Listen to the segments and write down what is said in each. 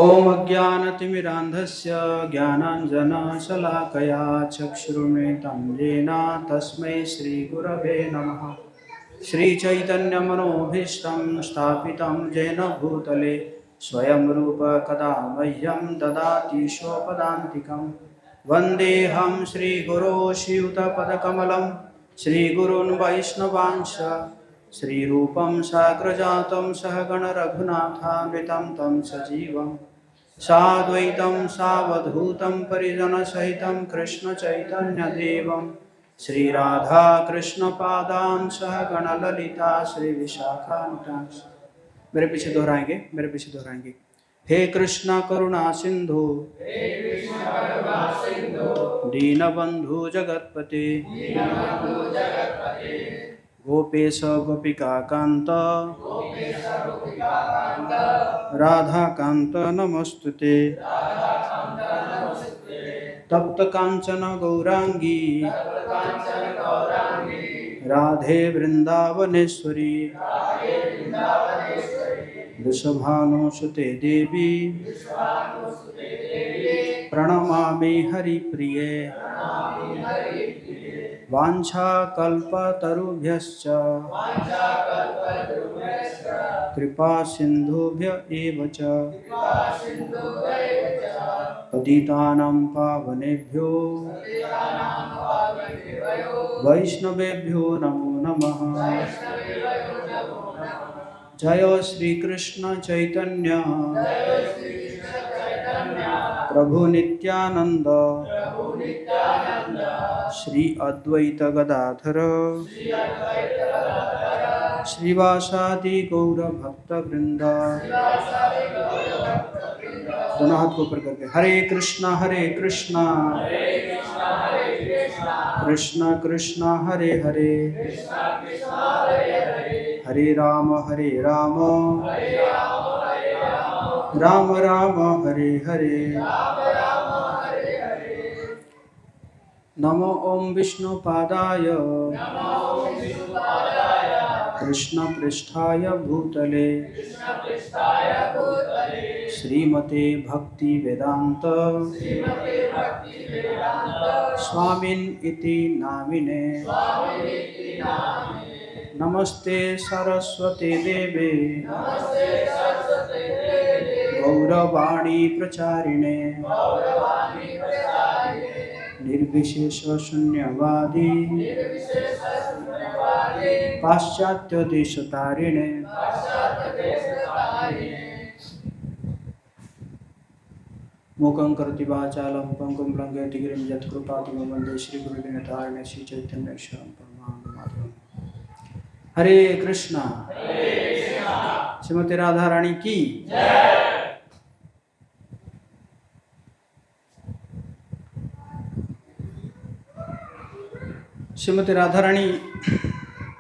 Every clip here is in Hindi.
ॐ अज्ञानतिमिरान्धस्य ज्ञानाञ्जनशलाकया चक्षुरुन्मिलितं येन तस्मै श्रीगुरवे नमः। श्रीचैतन्यमनोभीष्टं स्थापितं येन भूतले स्वयं रूप कदा मह्यं ददाति स्वपदान्तिकं। वन्देऽहं श्रीगुरो श्रीयुतपदकमलं श्रीगुरून् वैष्णवांश्च श्रीरूपं साग्रजातं सहगण रघुनाथान्वितं तं सजीवं साद्वैतं सावधूतं परिजनसहितं कृष्णचैतन्यदेवं श्रीराधाकृष्णपादान् सहगण ललिता श्रीविशाखान्वितांश्च। मेरे पीछे दोहराएंगे। हे कृष्ण करुणा सिंधु दीनबंधु जगतपते गोपेश गोपिका कांत राधा कांत नमस्तुते। तप्त कांचन गौरांगी राधे वृंदावनेश्वरी वृषभानुसुते देवी प्रणमामि हरिप्रिये। वाञ्छाकल्पतरुभ्यश्च कृपा सिन्धुभ्य एव च पतितानां पावनेभ्यो वैष्णवेभ्यो नमो नमः। जय श्री कृष्ण चैतन्य प्रभु नित्यानंद श्री अद्वैत गदाधर श्रीवासादि गौर भक्त वृंद। दोनों हाथ को ऊपर करके हरे कृष्णा कृष्ण कृष्ण हरे हरे हरे राम राम राम हरे हरे। नमो ओम विष्णुपादाय कृष्ण पृष्ठाय भूतले श्रीमते भक्ति वेदांत स्वामिन् इति नामिने। नमस्ते सरस्वती देवे गौरवाणी प्रचारिणे निर्विशेष शून्यवादी पाश्चात्य देशतारिणे। मूकं करोति वाचालं पंगुं लंघयति गिरिं यत्कृपातमहं वन्दे श्रीगुरुदिनतारिणे श्रीचैतन्येश्वरं परमानन्दमाधवम्। हरे कृष्णा श्रीमती राधा रानी की जय। श्रीमती राधा रानी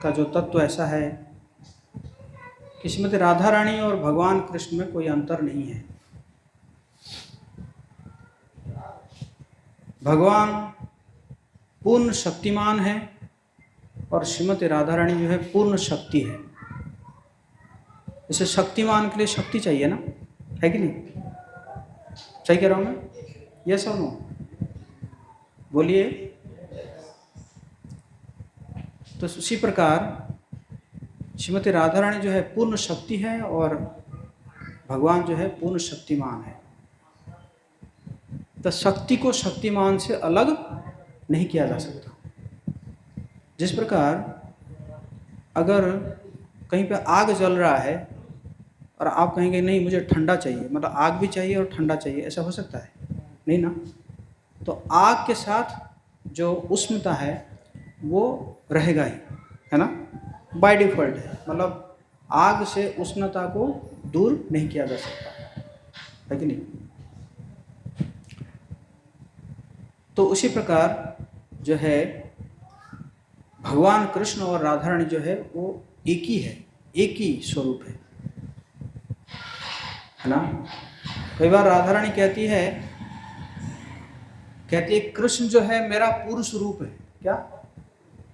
का जो तत्व ऐसा है कि श्रीमती राधा रानी और भगवान कृष्ण में कोई अंतर नहीं है। भगवान पूर्ण शक्तिमान है और श्रीमती राधा रानी जो है पूर्ण शक्ति है। जैसे शक्तिमान के लिए शक्ति चाहिए ना, है कि नहीं? सही कह रहा हूँ मैं? यस और नो? बोलिए। तो उसी प्रकार श्रीमती राधा रानी जो है पूर्ण शक्ति है और भगवान जो है पूर्ण शक्तिमान है। तो शक्ति को शक्तिमान से अलग नहीं किया जा सकता। जिस प्रकार अगर कहीं पे आग जल रहा है और आप कहेंगे नहीं मुझे ठंडा चाहिए, मतलब आग भी चाहिए और ठंडा चाहिए, ऐसा हो सकता है? नहीं ना। तो आग के साथ जो उष्णता है वो रहेगा ही, है ना, बाय डिफ़ॉल्ट है। मतलब आग से उष्णता को दूर नहीं किया जा सकता, है कि नहीं? तो उसी प्रकार जो है भगवान कृष्ण और राधा रानी जो है वो एक ही है, एक ही स्वरूप है ना। कई बार राधा रानी कहती है कृष्ण जो है मेरा पुरुष रूप है। क्या?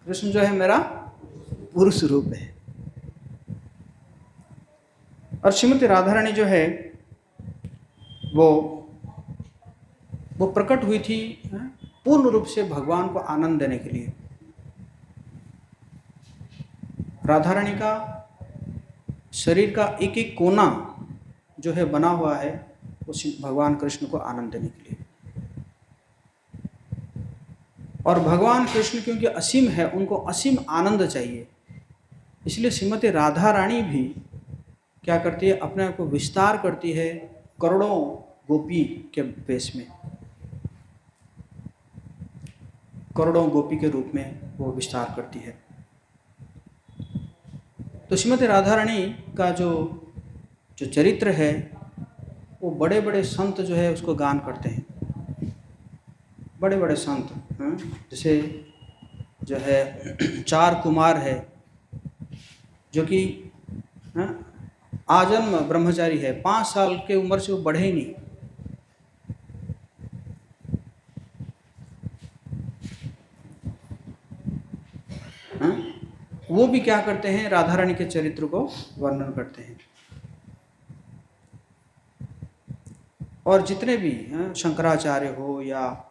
कृष्ण जो है मेरा पुरुष रूप है। और श्रीमती राधा रानी जो है वो प्रकट हुई थी पूर्ण रूप से भगवान को आनंद देने के लिए। राधा रानी का शरीर का एक एक कोना जो है बना हुआ है उस भगवान कृष्ण को आनंद देने के लिए। और भगवान कृष्ण क्योंकि असीम है, उनको असीम आनंद चाहिए, इसलिए श्रीमती राधा रानी भी क्या करती है, अपने आप को विस्तार करती है करोड़ों गोपी के वेश में, करोड़ों गोपी के रूप में वो विस्तार करती है। तो श्रीमती राधा रानी का जो चरित्र है वो बड़े बड़े संत जो है उसको गान करते हैं। बड़े बड़े संत जैसे जो है 4 कुमार है जो कि आजन्म ब्रह्मचारी है, 5 साल के उम्र से वो बढ़े ही नहीं। वो भी क्या करते हैं, राधा रानी के चरित्र को वर्णन करते हैं। और जितने भी शंकराचार्य हो या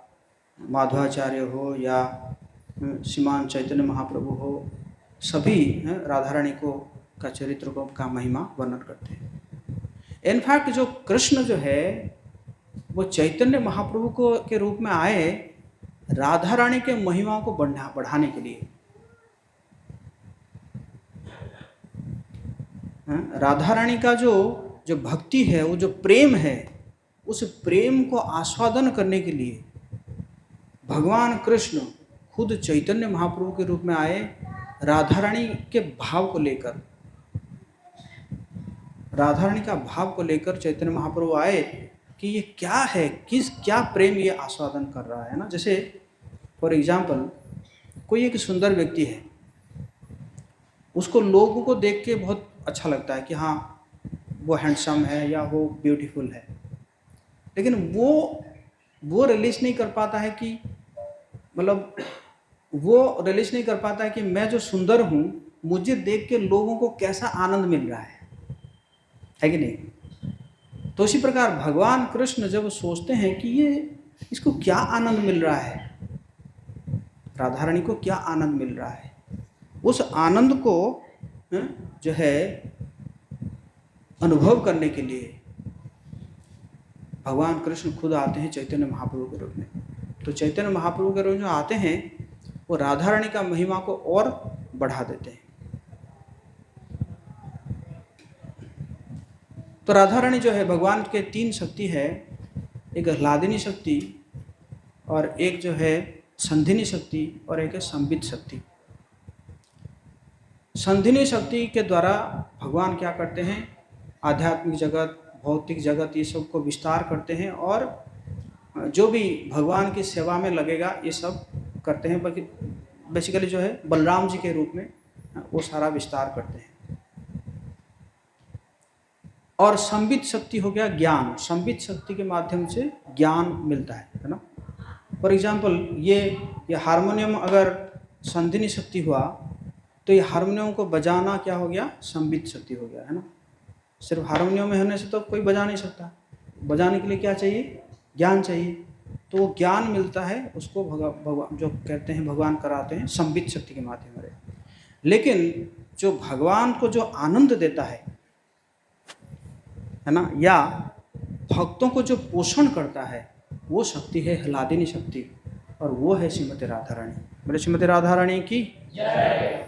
माधवाचार्य हो या श्रीमान चैतन्य महाप्रभु हो, सभी राधा रानी को का चरित्र को का महिमा वर्णन करते हैं। इनफैक्ट जो कृष्ण जो है वो चैतन्य महाप्रभु को के रूप में आए राधा रानी के महिमा को बढ़ाने के लिए। राधा रानी का जो भक्ति है, वो जो प्रेम है, उस प्रेम को आस्वादन करने के लिए भगवान कृष्ण खुद चैतन्य महाप्रभु के रूप में आए राधा रानी के भाव को लेकर। राधा रानी का भाव को लेकर चैतन्य महाप्रभु आए कि ये क्या है, क्या प्रेम ये आस्वादन कर रहा है ना। जैसे फॉर एग्जाम्पल कोई एक सुंदर व्यक्ति है, उसको लोगों को देख के बहुत अच्छा लगता है कि हाँ वो हैंडसम है या वो ब्यूटीफुल है, लेकिन वो रिलीज नहीं कर पाता है कि मतलब वो रिलीज नहीं कर पाता है कि मैं जो सुंदर हूँ मुझे देख के लोगों को कैसा आनंद मिल रहा है कि नहीं। तो इसी प्रकार भगवान कृष्ण जब सोचते हैं कि ये इसको क्या आनंद मिल रहा है, राधा रानी को क्या आनंद मिल रहा है, उस आनंद को जो है अनुभव करने के लिए भगवान कृष्ण खुद आते हैं चैतन्य महाप्रभु के रूप में। तो चैतन्य महाप्रभु के रूप में आते हैं, वो राधा रानी का महिमा को और बढ़ा देते हैं। तो राधा रानी जो है भगवान के 3 शक्ति है, एक ह्लादिनी शक्ति और एक जो है संधिनी शक्ति और एक है संबित शक्ति। संधिनी शक्ति के द्वारा भगवान क्या करते हैं, आध्यात्मिक जगत, भौतिक जगत, ये सब को विस्तार करते हैं और जो भी भगवान की सेवा में लगेगा ये सब करते हैं। बाकी बेसिकली जो है बलराम जी के रूप में वो सारा विस्तार करते हैं। और संबित शक्ति हो गया ज्ञान, संबित शक्ति के माध्यम से ज्ञान मिलता है ना। फॉर एग्जाम्पल ये हारमोनियम अगर संधिनी शक्ति हुआ तो ये हारमोनियम को बजाना क्या हो गया, संबित शक्ति हो गया है ना। सिर्फ हारमोनियम में होने से तो कोई बजा नहीं सकता, बजाने के लिए क्या चाहिए, ज्ञान चाहिए। तो वो ज्ञान मिलता है उसको भगवान जो कहते हैं भगवान कराते हैं संबित शक्ति के माध्यम से। लेकिन जो भगवान को जो आनंद देता है ना, या भक्तों को जो पोषण करता है, वो शक्ति है ह्लादिनी शक्ति, और वो है श्रीमती राधा रानी। बोले श्रीमती राधा रानी की जय।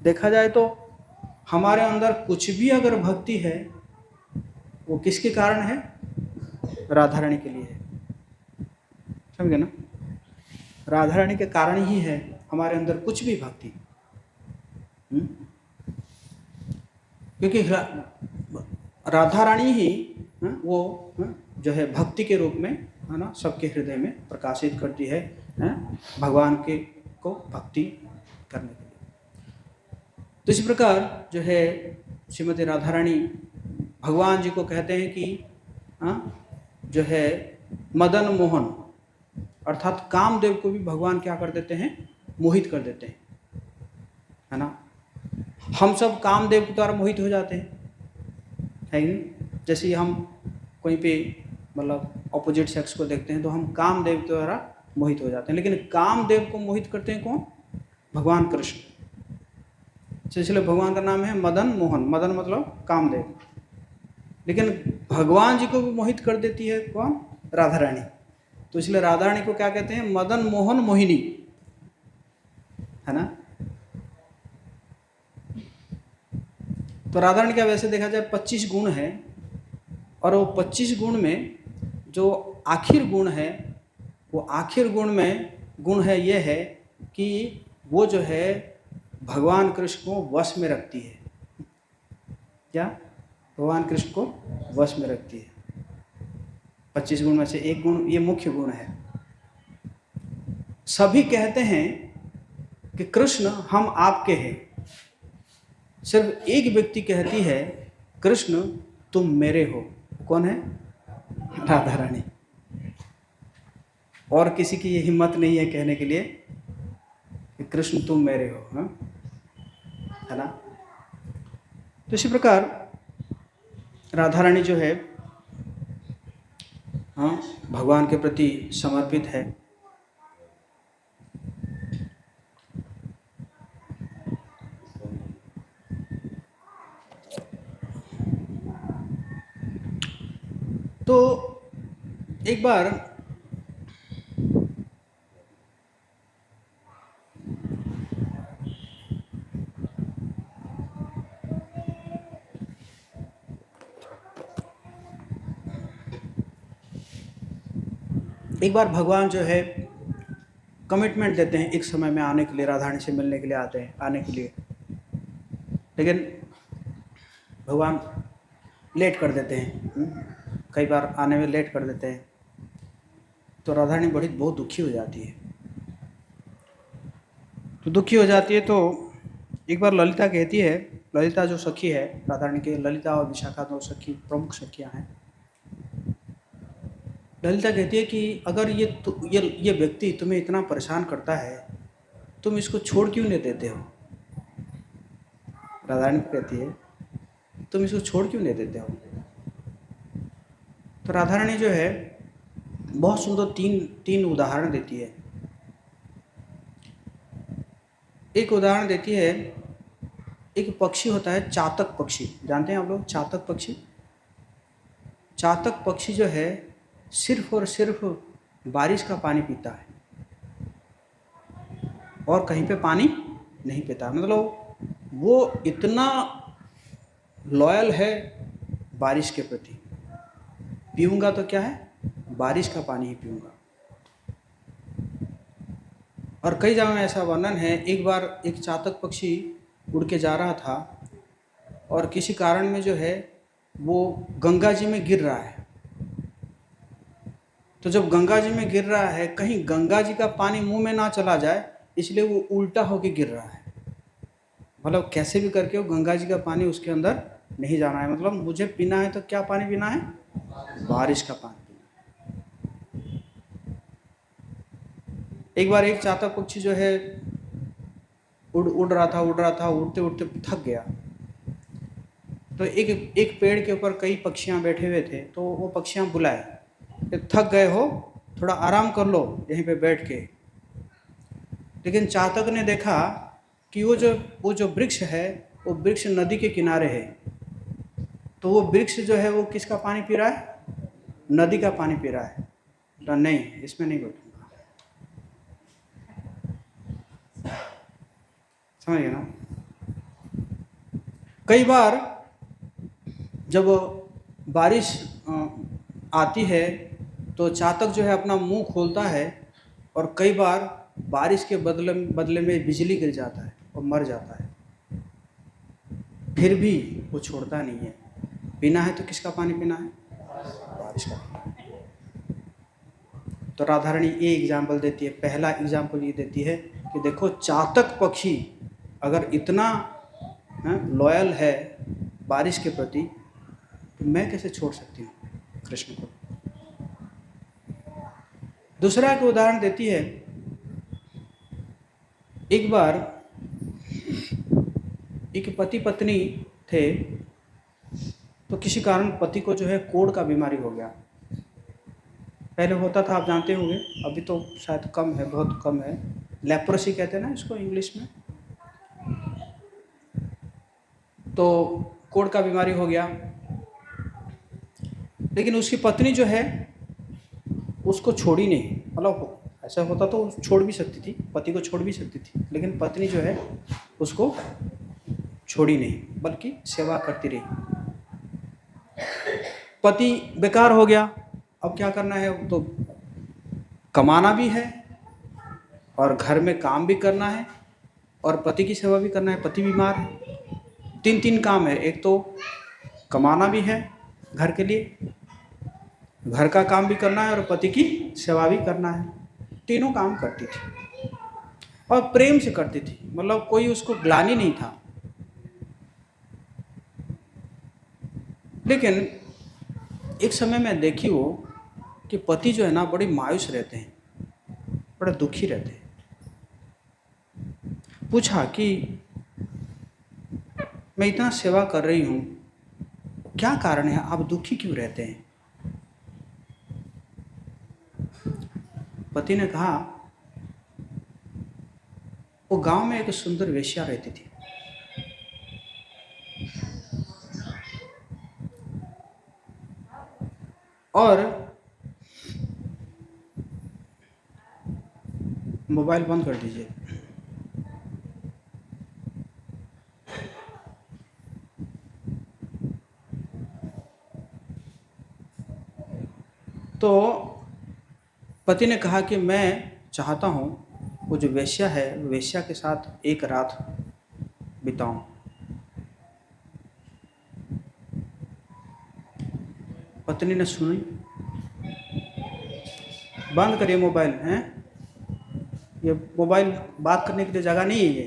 देखा जाए तो हमारे अंदर कुछ भी अगर भक्ति है वो किसके कारण है, राधा रानी के लिए है, समझे ना। राधा रानी के कारण ही है हमारे अंदर कुछ भी भक्ति, क्योंकि राधा रानी ही वो जो है भक्ति के रूप में है ना सबके हृदय में प्रकाशित करती है भगवान के को भक्ति करने के लिए। तो इस प्रकार जो है श्रीमती राधा रानी भगवान जी को कहते हैं कि जो है मदन मोहन, अर्थात कामदेव को भी भगवान क्या कर देते हैं, मोहित कर देते हैं, है ना। हम सब कामदेव के द्वारा मोहित हो जाते हैं, है नहीं। जैसे हम कोई पे मतलब ऑपोजिट सेक्स को देखते हैं तो हम कामदेव के द्वारा मोहित हो जाते हैं, लेकिन कामदेव को मोहित करते हैं कौन? भगवान कृष्ण। तो इसलिए भगवान का नाम है मदन मोहन, मदन मतलब कामदेव। लेकिन भगवान जी को भी मोहित कर देती है कौन? राधा रानी। तो इसलिए राधा रानी को क्या कहते हैं? मदन मोहन मोहिनी, है ना। तो राधा रानी का वैसे देखा जाए 25 गुण है, और वो 25 गुण में जो आखिर गुण है, वो आखिर गुण है ये है कि वो जो है भगवान कृष्ण को वश में रखती है। क्या? भगवान कृष्ण को वश में रखती है। 25 गुण में से एक गुण ये मुख्य गुण है। सभी कहते हैं कि कृष्ण हम आपके हैं, सिर्फ एक व्यक्ति कहती है कृष्ण तुम मेरे हो। कौन है? राधा रानी। और किसी की ये हिम्मत नहीं है कहने के लिए कि कृष्ण तुम मेरे हो, हाँ? है ना। तो इसी प्रकार राधा रानी जो है, हाँ, भगवान के प्रति समर्पित है। तो एक बार भगवान जो है कमिटमेंट देते हैं एक समय में आने के लिए, राधा रानी से मिलने के लिए आते हैं, आने के लिए, लेकिन भगवान लेट कर देते हैं। कई बार आने में लेट कर देते हैं। तो राधा रानी बहुत दुखी हो जाती है। तो एक बार ललिता कहती है, ललिता जो सखी है राधा रानी के, ललिता और विशाखा दो सखी प्रमुख सखियाँ हैं। ललिता कहती है कि अगर ये व्यक्ति तुम्हें इतना परेशान करता है, तुम इसको छोड़ क्यों नहीं देते हो? राधा रानी कहती है तुम इसको छोड़ क्यों नहीं देते हो? तो राधा रानी जो है बहुत सुंदर तीन उदाहरण देती है। एक उदाहरण देती है, एक पक्षी होता है चातक पक्षी, जानते हैं आप लोग चातक पक्षी? चातक पक्षी जो है सिर्फ और सिर्फ बारिश का पानी पीता है और कहीं पे पानी नहीं पीता। मतलब वो इतना लॉयल है बारिश के प्रति, पीऊँगा तो क्या है, बारिश का पानी ही पीऊँगा। और कई जगह में ऐसा वर्णन है, एक बार एक चातक पक्षी उड़ के जा रहा था और किसी कारण में जो है वो गंगा जी में गिर रहा है। तो जब गंगा जी में गिर रहा है, कहीं गंगा जी का पानी मुंह में ना चला जाए, इसलिए वो उल्टा होके गिर रहा है। मतलब कैसे भी करके वो गंगा जी का पानी उसके अंदर नहीं जाना है। मतलब मुझे पीना है तो क्या पानी पीना है? बारिश का पानी पीना। एक बार एक चातक पक्षी जो है उड़ रहा था, उड़ते उड़ते थक गया। तो एक पेड़ के ऊपर कई पक्षियां बैठे हुए थे, तो वो पक्षियां बुलाए कि थक गए हो, थोड़ा आराम कर लो यहीं पे बैठ के। लेकिन चातक ने देखा कि वो जो वृक्ष है, वो वृक्ष नदी के किनारे है। तो वो वृक्ष जो है वो किसका पानी पी रहा है? नदी का पानी पी रहा है। तो नहीं, इसमें नहीं बैठूंगा। समझ गए ना। कई बार जब बारिश आती है तो चातक जो है अपना मुंह खोलता है और कई बार बारिश के बदले में बिजली गिर जाता है और मर जाता है। फिर भी वो छोड़ता नहीं है। पीना है तो किसका पानी पीना है? बारिश का पानी। तो राधा रानी ये एग्जाम्पल देती है, पहला एग्जाम्पल ये देती है कि देखो चातक पक्षी अगर इतना लॉयल है बारिश के प्रति, तो मैं कैसे छोड़ सकती हूँ कृष्ण को। दूसरा एक उदाहरण देती है, एक बार एक पति पत्नी थे, तो किसी कारण पति को जो है कोढ़ का बीमारी हो गया। पहले होता था, आप जानते होंगे, अभी तो शायद कम है, बहुत कम है। लेप्रोसी कहते हैं ना इसको इंग्लिश में। तो कोढ़ का बीमारी हो गया, लेकिन उसकी पत्नी जो है उसको छोड़ी नहीं। मतलब ऐसा होता तो छोड़ भी सकती थी, पति को छोड़ भी सकती थी, लेकिन पत्नी जो है उसको छोड़ी नहीं, बल्कि सेवा करती रही। पति बेकार हो गया, अब क्या करना है, तो कमाना भी है और घर में काम भी करना है और पति की सेवा भी करना है। पति बीमार है, तीन काम है। एक तो कमाना भी है घर के लिए, घर का काम भी करना है और पति की सेवा भी करना है। तीनों काम करती थी और प्रेम से करती थी, मतलब कोई उसको ग्लानि नहीं था। लेकिन एक समय में देखी वो कि पति जो है ना बड़ी मायूस रहते हैं, बड़े दुखी रहते हैं। पूछा कि मैं इतना सेवा कर रही हूँ, क्या कारण है, आप दुखी क्यों रहते हैं? पति ने कहा, वो गांव में एक सुंदर वेश्या रहती थी, और मोबाइल बंद कर दीजिए। तो पति ने कहा कि मैं चाहता हूँ वो जो वेश्या है, वेश्या के साथ एक रात बिताऊं। पत्नी ने सुनी, बंद करिए मोबाइल, हैं, ये मोबाइल बात करने के लिए जगह नहीं है,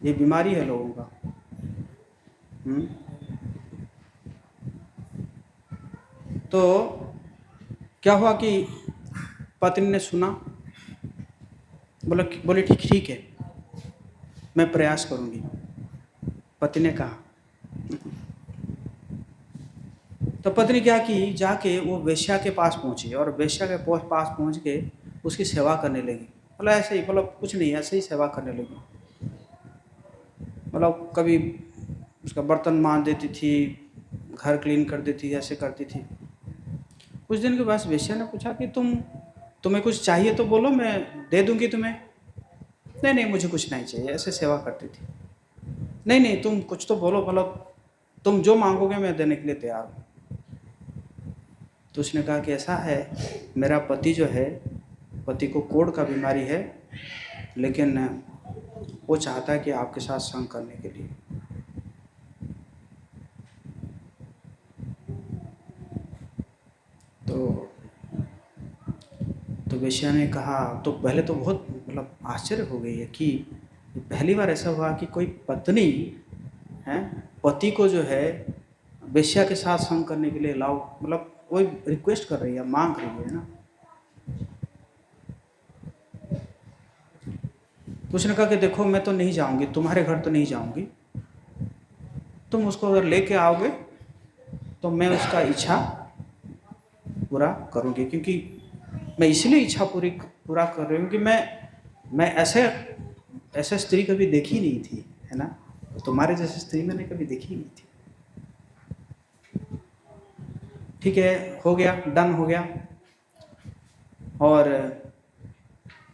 ये बीमारी है लोगों का। तो क्या हुआ कि पत्नी ने सुना, बोले ठीक ठीक है, मैं प्रयास करूंगी। पति ने कहा। तो पत्नी क्या की, जाके वो वेश्या के पास पहुंची और वेश्या के पास पहुंच के उसकी सेवा करने लगी। मतलब ऐसे ही, मतलब कुछ नहीं, ऐसे ही सेवा करने लगी। मतलब कभी उसका बर्तन मांज देती थी, घर क्लीन कर देती, ऐसे करती थी। कुछ दिन के बाद वेश्या ने पूछा कि तुम्हें कुछ चाहिए तो बोलो, मैं दे दूंगी तुम्हें। नहीं नहीं, मुझे कुछ नहीं चाहिए, ऐसे सेवा करती थी। नहीं नहीं, तुम कुछ तो बोलो, मतलब तुम जो मांगोगे मैं देने के लिए तैयार हूँ। तो उसने कहा कि ऐसा है, मेरा पति जो है, पति को कोढ़ का बीमारी है, लेकिन वो चाहता है कि आपके साथ संग करने के लिए। तो वेश्या ने कहा, तो पहले तो बहुत मतलब आश्चर्य हो गई है कि पहली बार ऐसा हुआ कि कोई पत्नी है पति को जो है वेश्या के साथ संग करने के लिए लाओ, मतलब वही रिक्वेस्ट कर रही है, मांग रही है ना। तो उसने कहा कि देखो, मैं तो नहीं जाऊंगी, तुम्हारे घर तो नहीं जाऊंगी, तुम उसको अगर लेके आओगे तो मैं उसका इच्छा पूरा करूंगी, क्योंकि मैं इसलिए इच्छा पूरा कर रही हूँ कि मैं ऐसे स्त्री कभी देखी नहीं थी, है ना, तुम्हारे जैसे स्त्री मैंने कभी देखी नहीं थी। ठीक है, हो गया, डन हो गया। और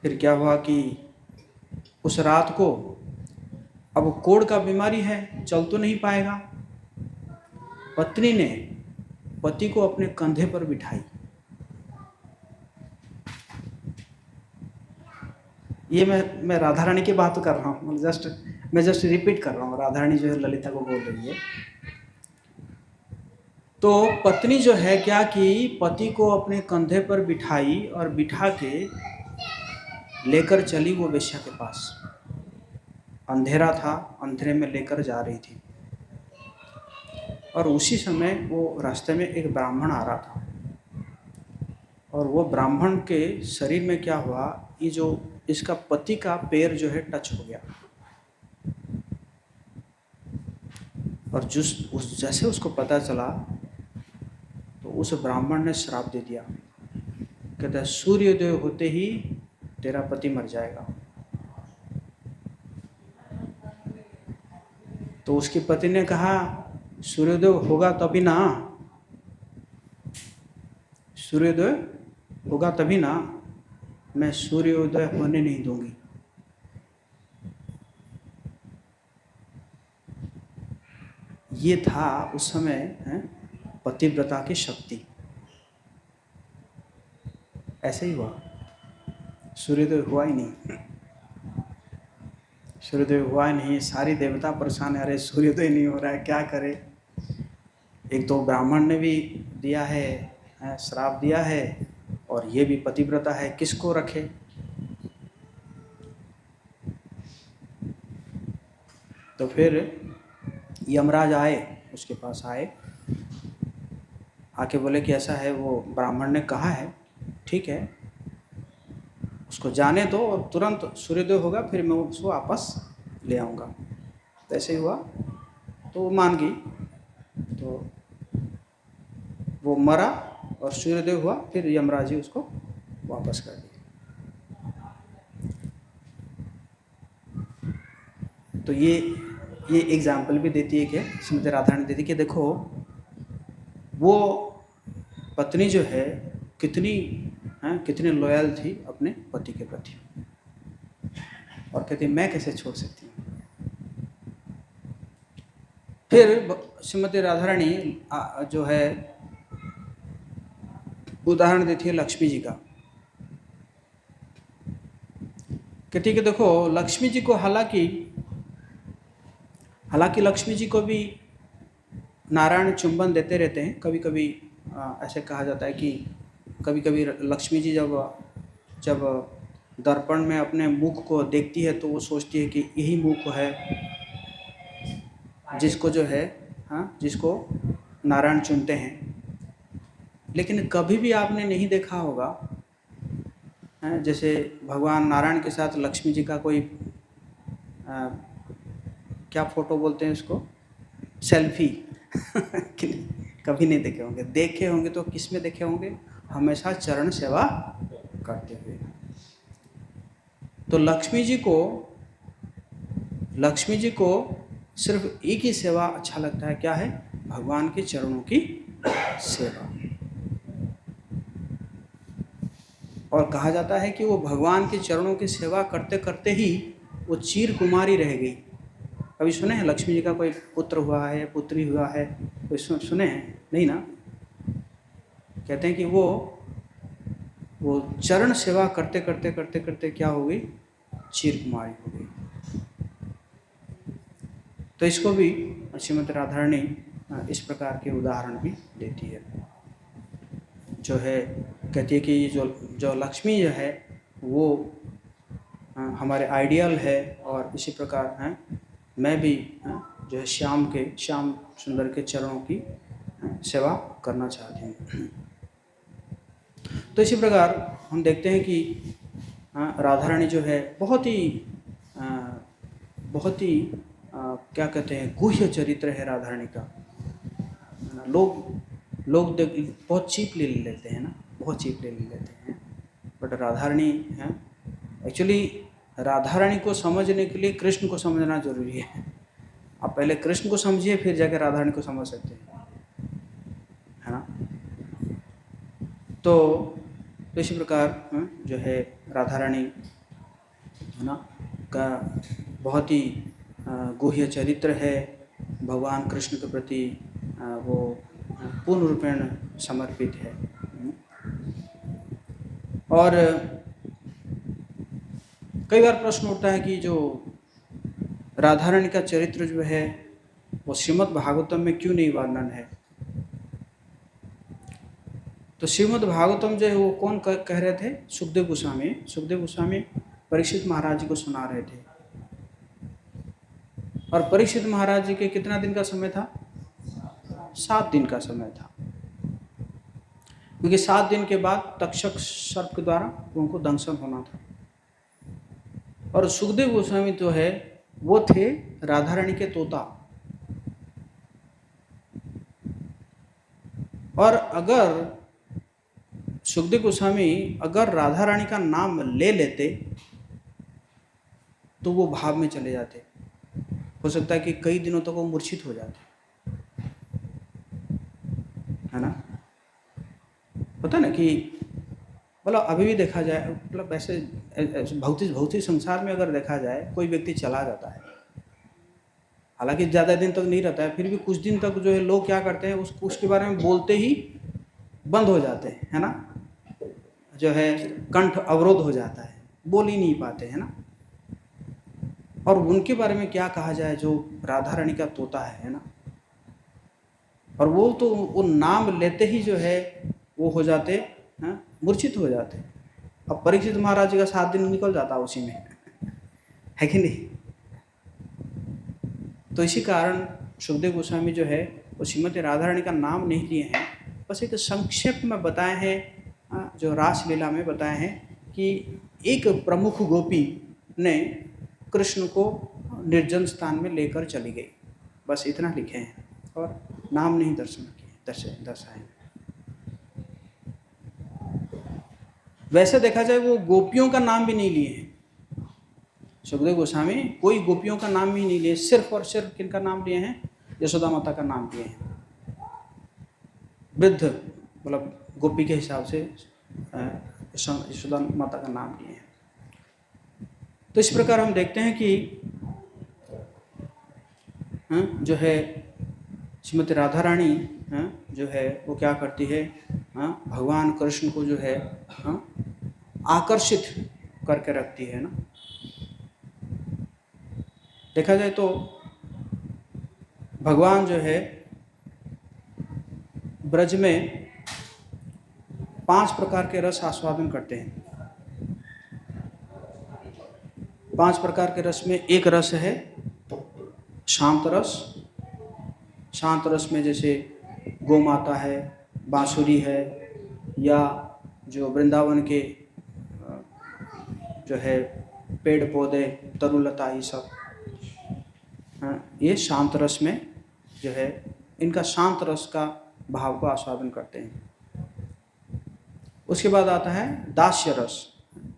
फिर क्या हुआ कि उस रात को, अब कोढ़ का बीमारी है, चल तो नहीं पाएगा। पत्नी ने पति को अपने कंधे पर बिठाई। ये मैं राधा रानी की बात कर रहा हूँ, मैं जस्ट रिपीट कर रहा हूँ, राधा रानी जो है ललिता को बोल रही है। तो पत्नी जो है क्या कि पति को अपने कंधे पर बिठाई और बिठा के लेकर चली वो वेश्या के पास। अंधेरा था, अंधेरे में लेकर जा रही थी, और उसी समय वो रास्ते में एक ब्राह्मण आ रहा था, और वो ब्राह्मण के शरीर में क्या हुआ, ये जो इसका पति का पैर जो है टच हो गया, और जैसे उसको पता चला तो उस ब्राह्मण ने श्राप दे दिया, कहता है सूर्योदय होते ही तेरा पति मर जाएगा। तो उसकी पत्नी ने कहा सूर्योदय होगा तभी ना, सूर्योदय होगा तभी ना, मैं सूर्योदय होने नहीं दूंगी। ये था उस समय पतिव्रता की शक्ति। ऐसे ही हुआ, सूर्योदय हुआ ही नहीं, सूर्योदय हुआ ही नहीं। सारी देवता परेशान है, अरे सूर्योदय नहीं हो रहा है, क्या करे। एक तो ब्राह्मण ने भी दिया है श्राप दिया है, और ये भी पतिव्रता है, किसको रखे। तो फिर यमराज आए, उसके पास आए, आके बोले कि ऐसा है, वो ब्राह्मण ने कहा है, ठीक है उसको जाने दो और तुरंत सूर्योदय होगा फिर मैं उसको वापस ले आऊँगा। तो ऐसे ही हुआ, तो वो मान गई, तो वो मरा और सूर्योदय हुआ, फिर यमराज जी उसको वापस कर दिया। तो ये एग्जाम्पल भी देती है कि श्रीमती राधा ने देती कि देखो वो पत्नी जो है कितनी लॉयल थी अपने पति के प्रति, और कहती मैं कैसे छोड़ सकती हूँ। फिर श्रीमती राधा रानी जो है उदाहरण देती है लक्ष्मी जी का, कहती कि देखो लक्ष्मी जी को हालांकि लक्ष्मी जी को भी नारायण चुंबन देते रहते हैं। कभी कभी ऐसे कहा जाता है कि कभी कभी लक्ष्मी जी जब दर्पण में अपने मुख को देखती है तो वो सोचती है कि यही मुख है जिसको जो है जिसको नारायण चुनते हैं। लेकिन कभी भी आपने नहीं देखा होगा जैसे भगवान नारायण के साथ लक्ष्मी जी का कोई क्या फोटो बोलते हैं उसको, सेल्फी कभी नहीं देखे होंगे। देखे होंगे तो किस में देखे होंगे, हमेशा चरण सेवा करते हुए। तो लक्ष्मी जी को सिर्फ एक ही सेवा अच्छा लगता है, क्या है, भगवान के चरणों की सेवा। और कहा जाता है कि वो भगवान के चरणों की सेवा करते करते ही वो चीर कुमारी रह गई। कभी सुने हैं लक्ष्मी जी का कोई पुत्र हुआ है, पुत्री हुआ है, कोई सुने हैं? नहीं ना। कहते हैं कि वो चरण सेवा करते करते करते करते क्या हो गई, चीर कुमारी हो गई। तो इसको भी श्रीमती राधा रानी इस प्रकार के उदाहरण भी देती है, जो है कहती है कि जो लक्ष्मी जो है वो हमारे आइडियल है, और इसी प्रकार मैं भी जो है श्याम सुंदर के चरणों की सेवा करना चाहती हूँ। तो इसी प्रकार हम देखते हैं कि राधा रानी जो है बहुत ही क्या कहते हैं, गुह्य चरित्र है राधा रानी का। लोग बहुत चीप ले लेते हैं ना, बहुत चीप ले लेते हैं, बट राधा रानी है एक्चुअली। राधा रानी को समझने के लिए कृष्ण को समझना जरूरी है। आप पहले कृष्ण को समझिए फिर जाकर राधा रानी को समझ सकते हैं, है ना। तो इसी प्रकार जो है राधा रानी है ना का बहुत ही गुह्य चरित्र है। भगवान कृष्ण के प्रति वो पूर्ण रूपेण समर्पित है। और कई बार प्रश्न उठता है कि जो राधा रानी का चरित्र जो है वो श्रीमद् भागवतम में क्यों नहीं वर्णन है। तो श्रीमद् भागवतम जो है वो कौन कह रहे थे, सुखदेव गोस्वामी परीक्षित महाराज जी को सुना रहे थे। और परीक्षित महाराज जी के कितना दिन का समय था, 7 दिन का समय था, क्योंकि 7 दिन के बाद तक्षक सर्प के द्वारा उनको दंशन होना था। और सुखदेव गोस्वामी तो है वो थे राधा रानी के तोता। और अगर सुखदेव गोस्वामी अगर राधा रानी का नाम ले लेते तो वो भाव में चले जाते, हो सकता है कि कई दिनों तक वो मूर्छित हो जाते, है ना। पता ना कि मतलब अभी भी देखा जाए, मतलब वैसे भौतिक संसार में अगर देखा जाए, कोई व्यक्ति चला जाता है, हालांकि ज़्यादा दिन तक नहीं रहता है, फिर भी कुछ दिन तक जो है लोग क्या करते हैं, उसके बारे में बोलते ही बंद हो जाते हैं, है ना, जो है कंठ अवरोध हो जाता है, बोल ही नहीं पाते, है ना। और उनके बारे में क्या कहा जाए, जो राधा रानी का तोता है ना, और वो तो वो नाम लेते ही जो है वो हो जाते हैं, मूर्छित हो जाते। अब परीक्षित महाराज जी का 7 दिन निकल जाता उसी में, है कि नहीं। तो इसी कारण सुखदेव गोस्वामी जो है वो श्रीमती राधा रानी का नाम नहीं लिए हैं, बस एक संक्षेप में बताए हैं, जो रासलीला में बताए हैं कि एक प्रमुख गोपी ने कृष्ण को निर्जन स्थान में लेकर चली गई, बस इतना लिखे हैं और नाम नहीं दर्शाए। वैसे देखा जाए वो गोपियों का नाम भी नहीं लिए हैं सुखदेव गोस्वामी, कोई गोपियों का नाम भी नहीं लिए, सिर्फ और सिर्फ किनका नाम लिए हैं, यशोदा माता का नाम लिए हैं। वृद्ध मतलब गोपी के हिसाब से यशोदा माता का नाम लिए हैं। तो इस प्रकार हम देखते हैं कि जो है श्रीमती राधा रानी जो है वो क्या करती है, भगवान कृष्ण को जो है आकर्षित करके रखती है ना। देखा जाए तो भगवान जो है ब्रज में 5 प्रकार के रस आस्वादन करते हैं। 5 प्रकार के रस में एक रस है शांत रस। शांत रस में जैसे गौ माता है, बांसुरी है, या जो वृंदावन के जो है पेड़ पौधे तरुलता, ये सब ये शांत रस में जो है इनका शांत रस का भाव को आस्वादन करते हैं। उसके बाद आता है दास्य रस।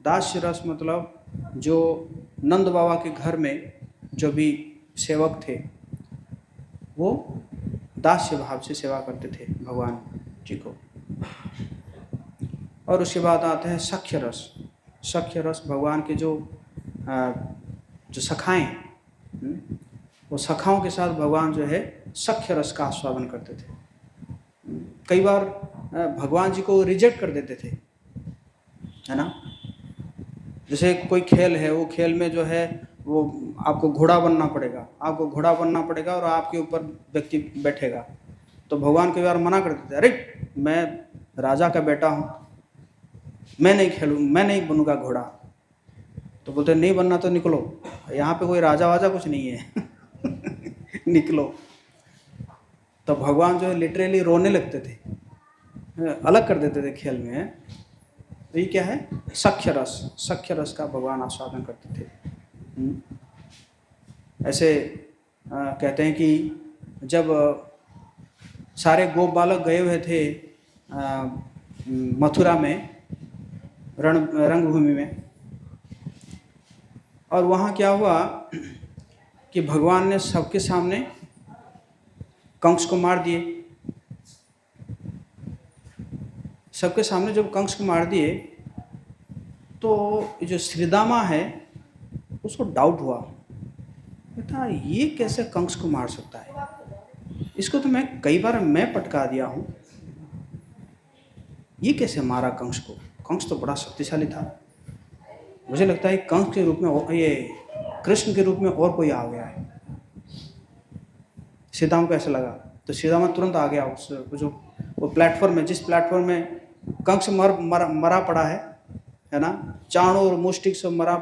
दास्य रस मतलब जो नंद बाबा के घर में जो भी सेवक थे वो दास्य भाव से सेवा करते थे भगवान जी को। और उसके बाद आता है सख्य रस। सख्य रस भगवान के जो सखाएं, वो सखाओं के साथ भगवान जो है सख्य रस का आस्वादन करते थे। कई बार भगवान जी को रिजेक्ट कर देते थे, है ना। जैसे कोई खेल है, वो खेल में जो है वो आपको घोड़ा बनना पड़ेगा, आपको घोड़ा बनना पड़ेगा और आपके ऊपर व्यक्ति बैठेगा, तो भगवान कई बार मना कर देते, अरे मैं राजा का बेटा हूँ, मैं नहीं खेलूँ, मैं नहीं बनूँगा घोड़ा। तो बोलते नहीं बनना तो निकलो, यहाँ पे कोई राजा वाजा कुछ नहीं है निकलो। तो भगवान जो है लिटरली रोने लगते थे, अलग कर देते थे खेल में। तो ये क्या है, सख्य रस। सख्य रस का भगवान आस्वादन करते थे। ऐसे कहते हैं कि जब सारे गोप बालक गए हुए थे मथुरा में रंगभूमि में, और वहाँ क्या हुआ कि भगवान ने सबके सामने कंस को मार दिए। सबके सामने जब कंस को मार दिए तो जो श्रीदामा है उसको डाउट हुआ, बेटा ये कैसे कंस को मार सकता है, इसको तो मैं कई बार मैं पटका दिया हूँ, ये कैसे मारा कंस को। कंस तो बड़ा शक्तिशाली था, मुझे लगता है कंस के रूप में ये कृष्ण के रूप में और कोई आ गया है। श्रीदामा को ऐसा लगा, तो श्रीदामा तुरंत आ गया उस जो वो प्लेटफॉर्म में, जिस प्लेटफॉर्म में कंस मरा पड़ा है ना, चाणों और मुष्टिक सब मरे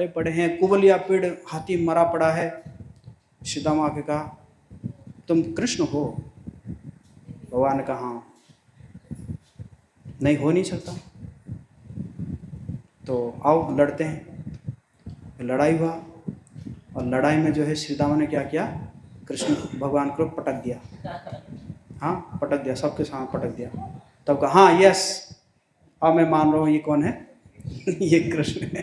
पड़े हैं, कुबलिया पेड़ हाथी मरा पड़ा है। श्रीदामा आके कहा तुम कृष्ण हो। भगवान ने कहा हाँ, नहीं हो नहीं सकता, तो आओ लड़ते हैं। लड़ाई हुआ, और लड़ाई में जो है श्रीदामा ने क्या किया, कृष्ण भगवान को पटक दिया, हाँ, पटक दिया, सबके सामने पटक दिया। तब कहा हाँ यस, अब मैं मान रहा हूँ ये कौन है ये कृष्ण है।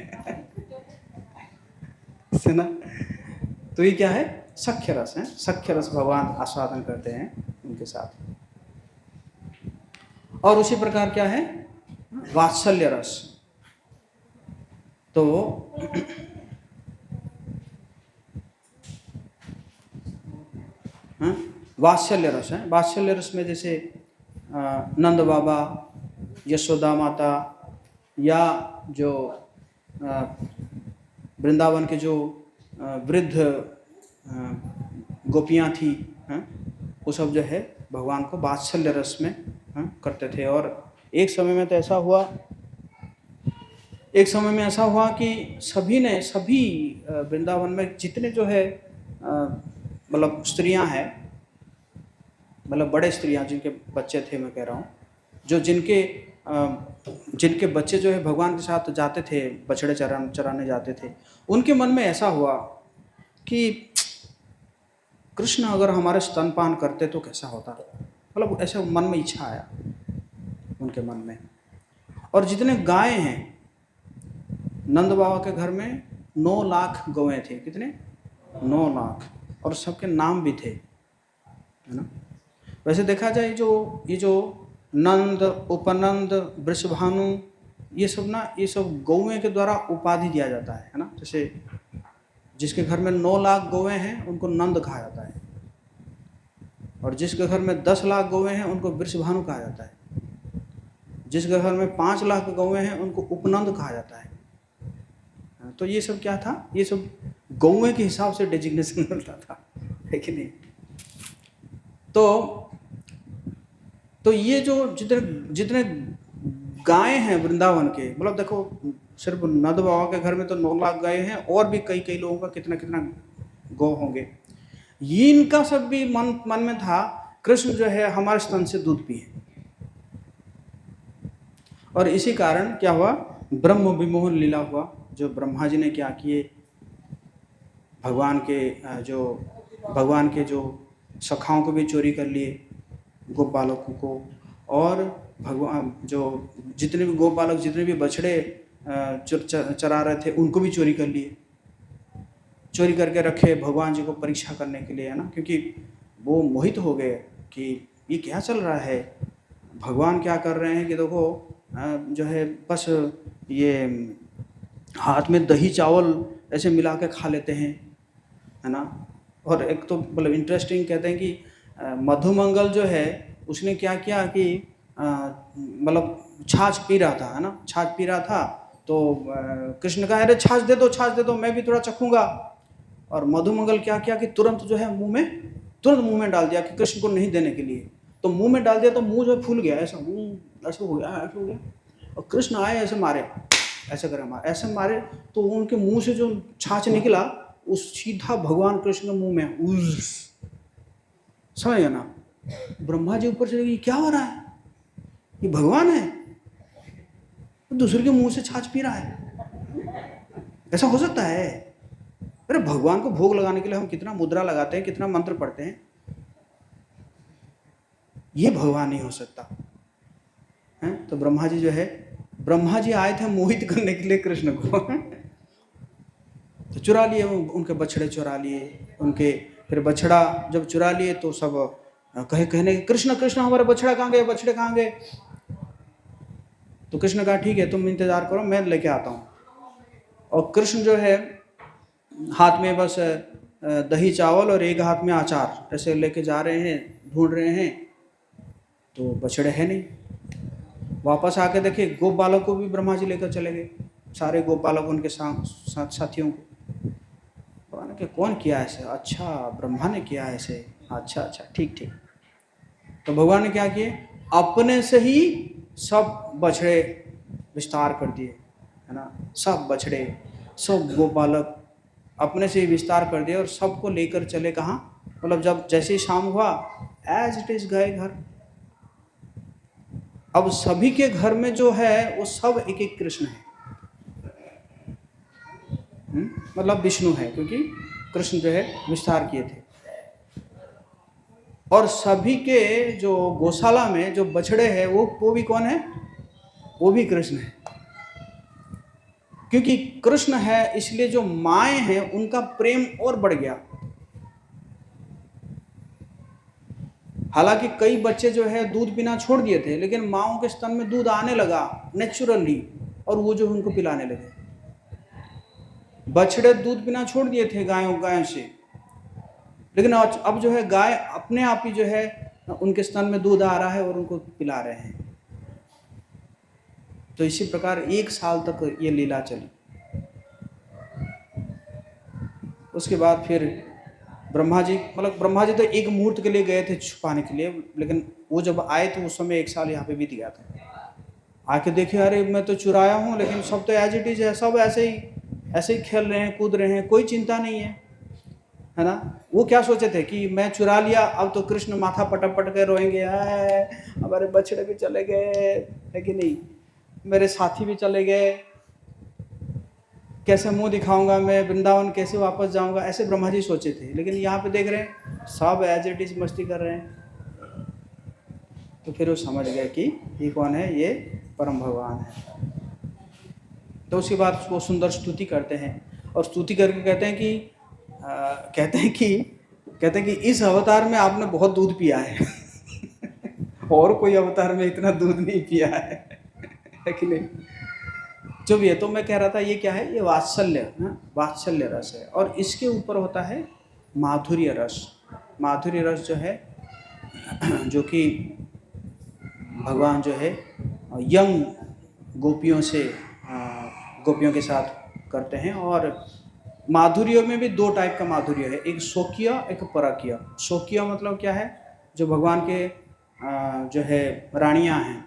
सुना? तो ये क्या है? सख्य रस है। सख्य रस भगवान आस्वादन करते हैं उनके साथ। और उसी प्रकार क्या है? वात्सल्य रस। तो वात्सल्य रस है। वात्सल्य रस में जैसे नंद बाबा, यशोदा माता, या जो वृंदावन के जो वृद्ध गोपियाँ थी, वो सब जो है भगवान को वात्सल्य रस में करते थे। और एक समय में तो ऐसा हुआ कि सभी वृंदावन में जितने जो है मतलब स्त्रियां हैं, मतलब बड़े स्त्रियां जिनके बच्चे थे, मैं कह रहा हूँ, जो जिनके बच्चे जो है भगवान के साथ जाते थे, बछड़े चराने जाते थे, उनके मन में ऐसा हुआ कि कृष्ण अगर हमारे स्तनपान करते तो कैसा होता। मतलब ऐसा मन में इच्छा आया उनके मन में। और जितने गाय हैं, नंद बाबा के घर में 9 लाख गौएं थे। कितने? 9 लाख। और सबके नाम भी थे, है ना। वैसे देखा जाए ये जो नंद, उपनंद, वृषभानु, ये सब गौएं के द्वारा उपाधि दिया जाता है ना। जैसे जिसके घर में 9 लाख गौएं हैं उनको नंद कहा जाता है, और जिसके घर में 10 लाख गौएं हैं उनको वृषभानु कहा जाता है, जिसके घर में 5 लाख गौएं हैं उनको उपनंद कहा जाता है। तो ये सब क्या था? ये सब गौएं के हिसाब से डेजिग्नेशन मिलता था, है कि नहीं। तो ये जो जितने गाय हैं वृंदावन के, मतलब देखो सिर्फ नंद बाबा के घर में तो 9 लाख गाय हैं, और भी कई लोगों का कितना गौ होंगे। ये इनका सब भी मन में था कृष्ण जो है हमारे स्तन से दूध पिए। और इसी कारण क्या हुआ? ब्रह्म विमोहन लीला हुआ, जो ब्रह्मा जी ने क्या किए, भगवान के जो सखाओं को भी चोरी कर लिए, गोप बालकों को, और भगवान जो जितने भी गोप बालक, जितने भी बछड़े चरा रहे थे, उनको भी चोरी कर लिए। चोरी करके रखे भगवान जी को परीक्षा करने के लिए, है ना, क्योंकि वो मोहित हो गए कि ये क्या चल रहा है, भगवान क्या कर रहे हैं कि देखो जो है बस ये हाथ में दही चावल ऐसे मिला के खा लेते हैं, है ना। और एक तो मतलब इंटरेस्टिंग कहते हैं कि मधुमंगल जो है उसने क्या किया कि मतलब छाछ पी रहा था, है ना, छाछ पी रहा था। तो कृष्ण कहा अरे छाछ दे दो, मैं भी थोड़ा चखूंगा। और मधुमंगल क्या किया कि तुरंत जो है तुरंत मुंह में डाल दिया कि कृष्ण को नहीं देने के लिए। तो मुंह में डाल दिया तो मुंह जो है फूल गया, ऐसा ऐसे हो गया। और कृष्ण आए ऐसे मारे, ऐसे मारे तो उनके मुंह से जो छाछ निकला उस सीधा भगवान कृष्ण के मुंह में समझ गया ना। ब्रह्मा जी ऊपर से ये क्या हो रहा है, ये भगवान है दूसरे के मुंह से छाछ पी रहा है, ऐसा हो सकता है? अरे भगवान को भोग लगाने के लिए हम कितना मुद्रा लगाते हैं, कितना मंत्र पढ़ते हैं, ये भगवान नहीं हो सकता है। तो ब्रह्मा जी आए थे मोहित करने के लिए कृष्ण को। तो चुरा लिए उनके बछड़े, चुरा लिए उनके। फिर बछड़ा जब चुरा लिए तो सब कहने कृष्ण हमारे बछड़ा कहाँ गए, बछड़े कहाँ गए। तो कृष्ण कहा ठीक है तुम इंतजार करो, मैं लेके आता हूँ। और कृष्ण जो है हाथ में बस दही चावल और एक हाथ में अचार ऐसे लेके जा रहे हैं, ढूंढ रहे हैं, तो बछड़े है नहीं। वापस आके देखे गोप बालक को भी ब्रह्मा जी लेकर चले गए, सारे गोप बालक उनके साथ साथियों को। भगवान ने कौन किया ऐसे? अच्छा ब्रह्मा ने किया ऐसे, अच्छा ठीक। तो भगवान ने क्या किए, अपने से ही सब बछड़े विस्तार कर दिए, है ना। सब बछड़े, सब गोप बालक अपने से ही विस्तार कर दिए, और सबको लेकर चले कहाँ, मतलब जब जैसे ही शाम हुआ एज इट इज गए घर। अब सभी के घर में जो है वो सब एक एक कृष्ण है, मतलब विष्णु है, क्योंकि कृष्ण जो है विस्तार किए थे। और सभी के जो गौशाला में जो बछड़े हैं वो भी कौन है? वो भी कृष्ण है। क्योंकि कृष्ण है इसलिए जो माएँ हैं उनका प्रेम और बढ़ गया। हालांकि कई बच्चे जो है दूध पीना छोड़ दिए थे, लेकिन माँओं के स्तन में दूध आने लगा नेचुरली, और वो जो उनको पिलाने लगे। बछड़े दूध पीना छोड़ दिए थे गायों से, लेकिन अब जो है गाय अपने आप ही जो है उनके स्तन में दूध आ रहा है और उनको पिला रहे हैं। तो इसी प्रकार 1 साल तक ये लीला चली। उसके बाद फिर ब्रह्मा जी तो एक मुहूर्त के लिए गए थे छुपाने के लिए, लेकिन वो जब आए तो उस समय 1 साल यहाँ पे बीत गया था। आके देखे, अरे मैं तो चुराया हूँ, लेकिन सब तो एज इट इज है, सब ऐसे ही खेल रहे हैं, कूद रहे हैं, कोई चिंता नहीं है ना। वो क्या सोचे थे कि मैं चुरा लिया, अब तो कृष्ण माथा पटक पटक के रोएंगे, हमारे बछड़े भी चले गए, है कि नहीं, मेरे साथी भी चले गए, कैसे मुंह दिखाऊंगा मैं, वृंदावन कैसे वापस जाऊंगा, ऐसे ब्रह्मा जी सोचे थे। लेकिन यहाँ पे देख रहे हैं सब एज इट इज मस्ती कर रहे हैं। तो फिर वो समझ गए कि ये कौन है, ये परम भगवान है। तो उसके बाद वो सुंदर स्तुति करते हैं, और स्तुति करके कहते हैं कि इस अवतार में आपने बहुत दूध पिया है और कोई अवतार में इतना दूध नहीं पिया है कि नहीं। जो भी है, तो मैं कह रहा था ये क्या है, ये वात्सल्य रस है, और इसके ऊपर होता है माधुर्य रस। माधुर्य रस जो है, जो कि भगवान जो है यंग गोपियों के साथ करते हैं। और माधुर्य में भी 2 टाइप का माधुर्य है, एक स्वकीय, एक परकीय। स्वकीय मतलब क्या है, जो भगवान के जो है रानियां हैं,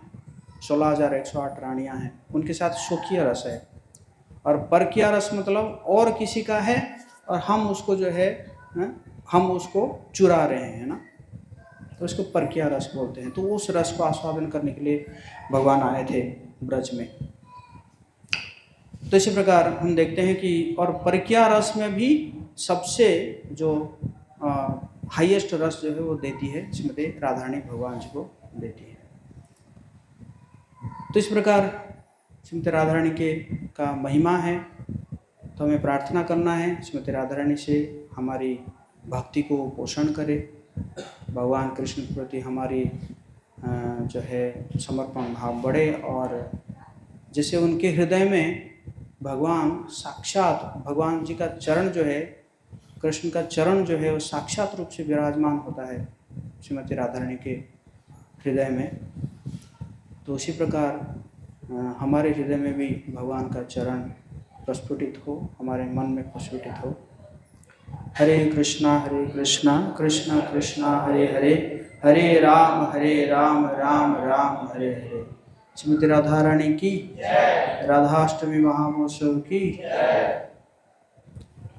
16,108 रानियां हैं, उनके साथ स्वकीय रस है। और परकीय रस मतलब और किसी का है और हम उसको जो है हम उसको चुरा रहे हैं ना, तो इसको परकीय रस बोलते हैं। तो उस रस को आस्वादन करने के लिए भगवान आए थे ब्रज में। तो इसी प्रकार हम देखते हैं कि, और परकीय रस में भी सबसे जो हाईएस्ट रस जो है वो देती है श्रीमती राधारानी, भगवान जी को देती है। तो इस प्रकार श्रीमती राधारानी का महिमा है। तो हमें प्रार्थना करना है श्रीमती राधारानी से हमारी भक्ति को पोषण करे, भगवान कृष्ण के प्रति हमारी जो है समर्पण भाव बढ़े, और जैसे उनके हृदय में भगवान साक्षात, भगवान जी का चरण जो है, कृष्ण का चरण जो है वो साक्षात रूप से विराजमान होता है श्रीमती राधारानी के हृदय में। तो उसी प्रकार हमारे हृदय में भी भगवान का चरण प्रस्फुटित हो, हमारे मन में प्रस्फुटित हो। हरे कृष्णा कृष्ण कृष्णा हरे हरे, हरे राम राम राम हरे हरे। श्रीमती राधा रानी की, राधाष्टमी महामहोत्सव की।